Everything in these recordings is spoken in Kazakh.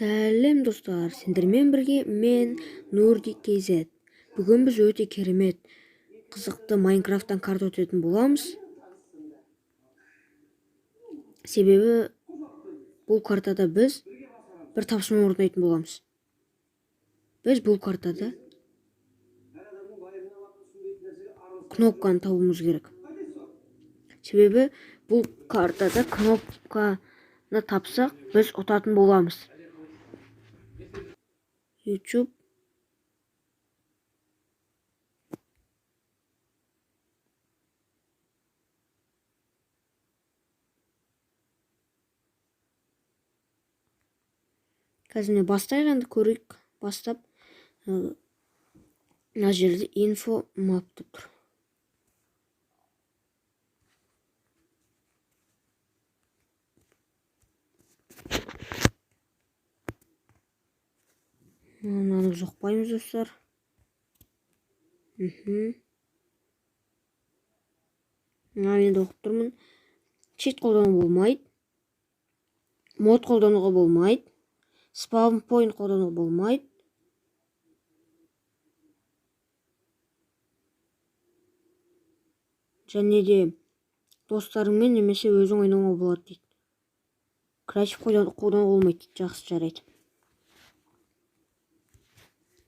Сәлем достар, сендермен бірге мен Нурди KZ. Бүгін біз өте керемет, қызықты Майнкрафттан карта өтетін боламыз. Себебі бұл картада біз бір тапсырма орындайтын боламыз. Біз бұл картада кнопканы табуымыз керек. Себебі бұл картада кнопканы тапсақ, біз ұтатын боламыз. YouTube. Қазір бастайық, енді көрейік. Бастап, мына жерде инфо мап деп тұр. Мынаны жоқпаймыз достар. Мына енді оқып тұрмын. Чит қолдану болмайды. Мод қолдануға болмайды. Spawn point қолдануға болмайды. Және де достарыңмен немесе өзің ойнауға болады дейді. Креатив қолдануға болмайды дейді. Жақсы, жарайды.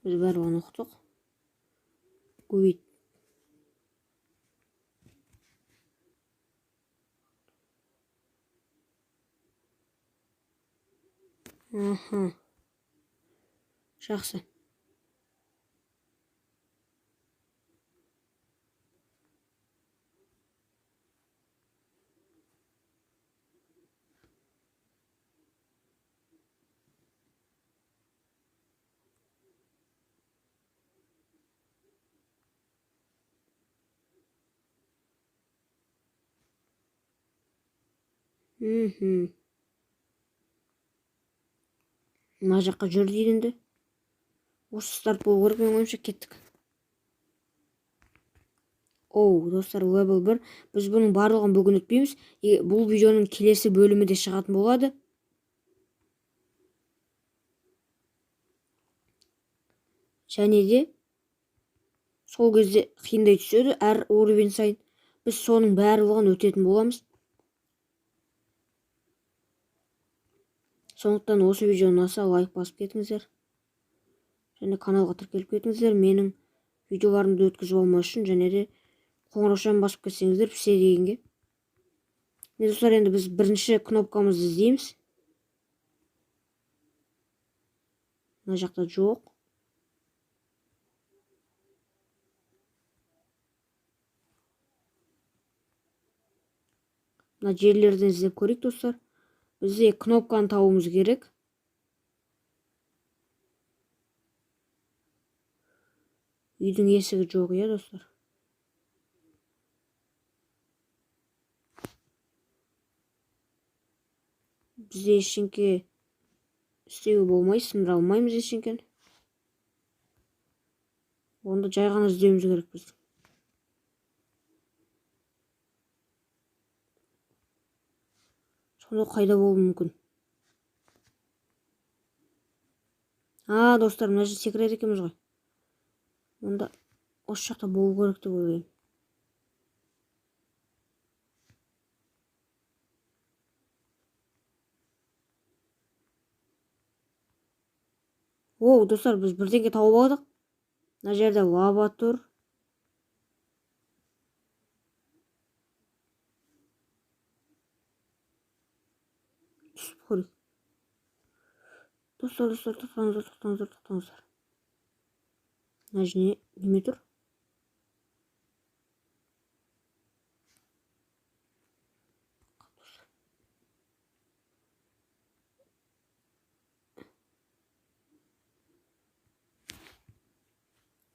Біз бәрін оқыдық. Көбейт. Жақсы. Мына жаққа жүр дейінді. Осы старт болу керек, мен ойымша кеттік. Достар, level 1. Біз бұның барлығын бүгін өтпейміз. Бұл видеоның келесі бөлімі де шығатын болады. Және де сол кезде қиындай түседі, әр уровень сайын. Біз соның барлығын өтетін боламыз. Сондықтан осы видео ұнаса лайк басып кетіңіздер. Және каналға тіркеліп кетіңіздер. Менің видеоларымды өткізіп алмас үшін, және де қоңыраушаны басып кетсеңіздер пісе дегенге. Достар, енді біз бірінші кнопкамызды іздейміз. Мына жақта жоқ. Мына жерлерден іздеп көрейік, достар. Бізде кнопканы табуымыз керек. Үйдің есігі жоқ, достар. Бізде ешенке істеуі болмай, сындыра алмаймыз ешенкен. Онда жай ғана іздеуіміз керек біз. Сонда қайда болуы мүмкін? Достар, мына жерде секрет екенбіз ғой. Онда осы жақта болу керек деп ойлаймын. Достар, біз бірдеңе тауып алдық. Мына жерде лава тұр. Түсіп көрейік. Достар, тоқтаңыздар. Мына жерде неме тұр?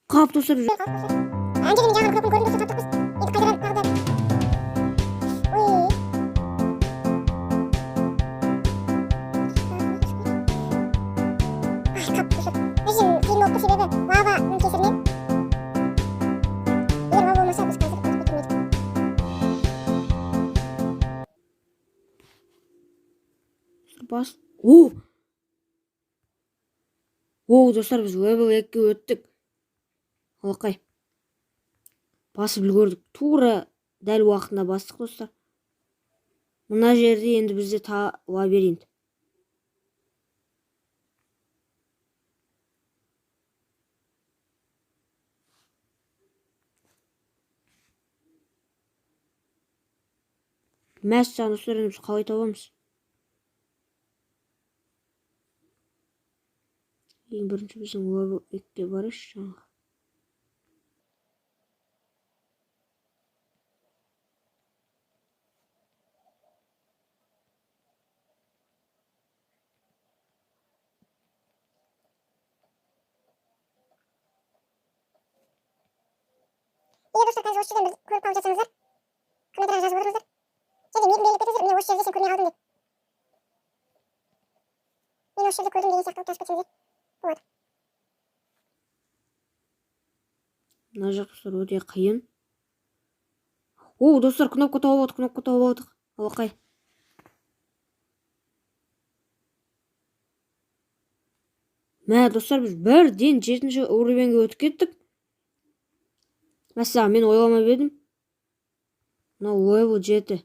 Қап, достар. Әнжелемен жаңағы кнопканы көрдім, достар, таптық біз. Енді қайтадан тағы да. Қап, достар. Өзім қиын болып тұр, себебі лаваның кесірінен. Егер лава болмаса, біз қазір өтіп кетер едік. Бас. Достар, біз level 2-ге өттік. Алақай. Басып үлгердік. Тура дәл уақытында бастық, достар. Мына жерде енді бізде лабиринт. Мәссаған достар, енді біз қалай табамыз? Ең бірінші біздің level 2-ге барайықшы жаңағы. Егер достар қазір осы жерден бір көріп қалып жатсаңыздар, комментарияға жазып отырыңыздар. Және мені белгілеп кетіңіздер, міне осы жерде сен көрмей қалдың деп. Мен осы жерде көрдім деген сияқты жазып кетсеңіздер болады. Мына жақ достар өте қиын. Достар, кнопка тауып алдық. Алақай. Мә, достар, біз бірден 7-ші уровеньге өтіп кеттік. Мәссаған, мен ойламай едім. Мынау level 7.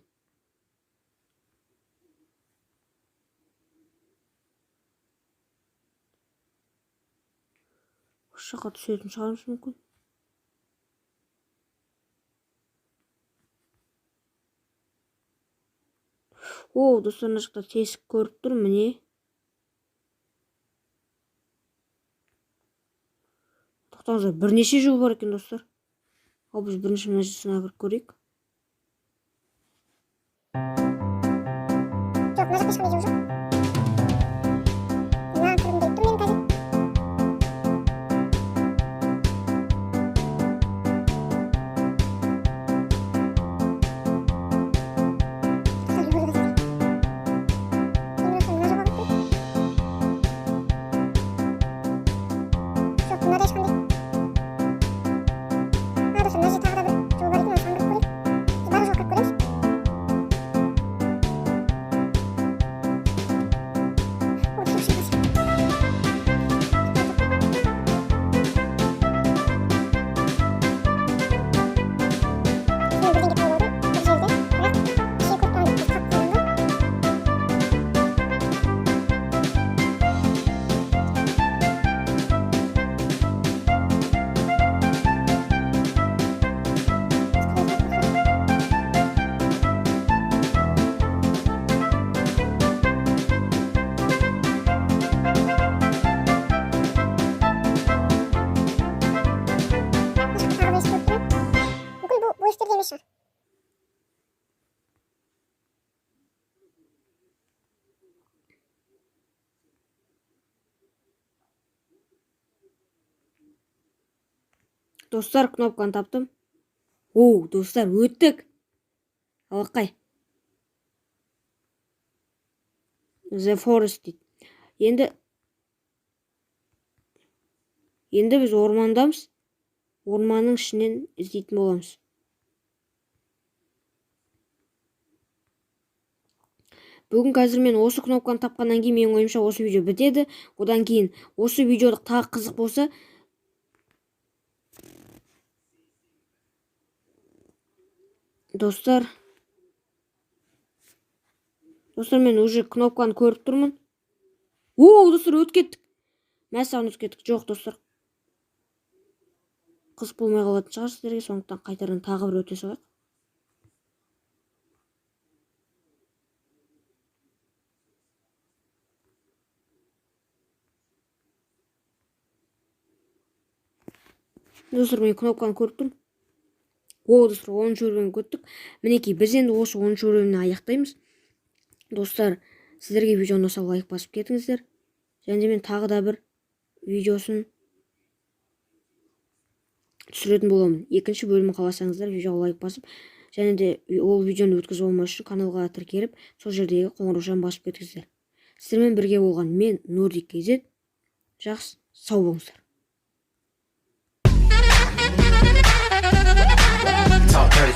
Осы жаққа түсетін шығармыз мүмкін. Достар, мына жақта тесік көріп тұр, міне. Тоқтаңыздар, бірнеше жол бар екен, достар. Ал біз бірінші мына жерсіне кіріп көрейік. Жоқ, мына жақта ешқандай жол жоқ. Мынаған кіргім келіп тұр менің қазір. Достар, кнопканы таптым. Достар, өттік. Алақай. The Forest дейді. Енді біз ормандамыз. Орманның ішінен іздейтін боламыз. Бүгін қазір мен осы кнопканы тапқаннан кейін менің ойымша осы видео бітеді. Одан кейін осы видео тағы қызық болса, достар, мен уже кнопканы көріп тұрмын. Достар, өтіп кеттік. Мәссаған өтіп кеттік. Жоқ, достар. Қызық болмай қалатын шығар сіздерге, сондықтан қайтадан тағы бір өте салайық. Достар, мен кнопканы көріп тұрмын. Достар, 10-ші уровеньге өттік. Мінекей, біз енді осы 10-ші уровеньні аяқтаймыз. Достар, сіздерге видео ұнаса лайк басып кетіңіздер. Және мен тағы да бір видеосын түсіретін боламын. Екінші бөлімін қаласаңыздар, видеоға лайк басып, және де ол видеоны өткізіп алмас үшін каналға тіркеліп, сол жердегі қоңыраушаны басып кетіңіздер. Сіздермен бірге болған мен Нурдик KZ. Жақсы, сау болыңыздар.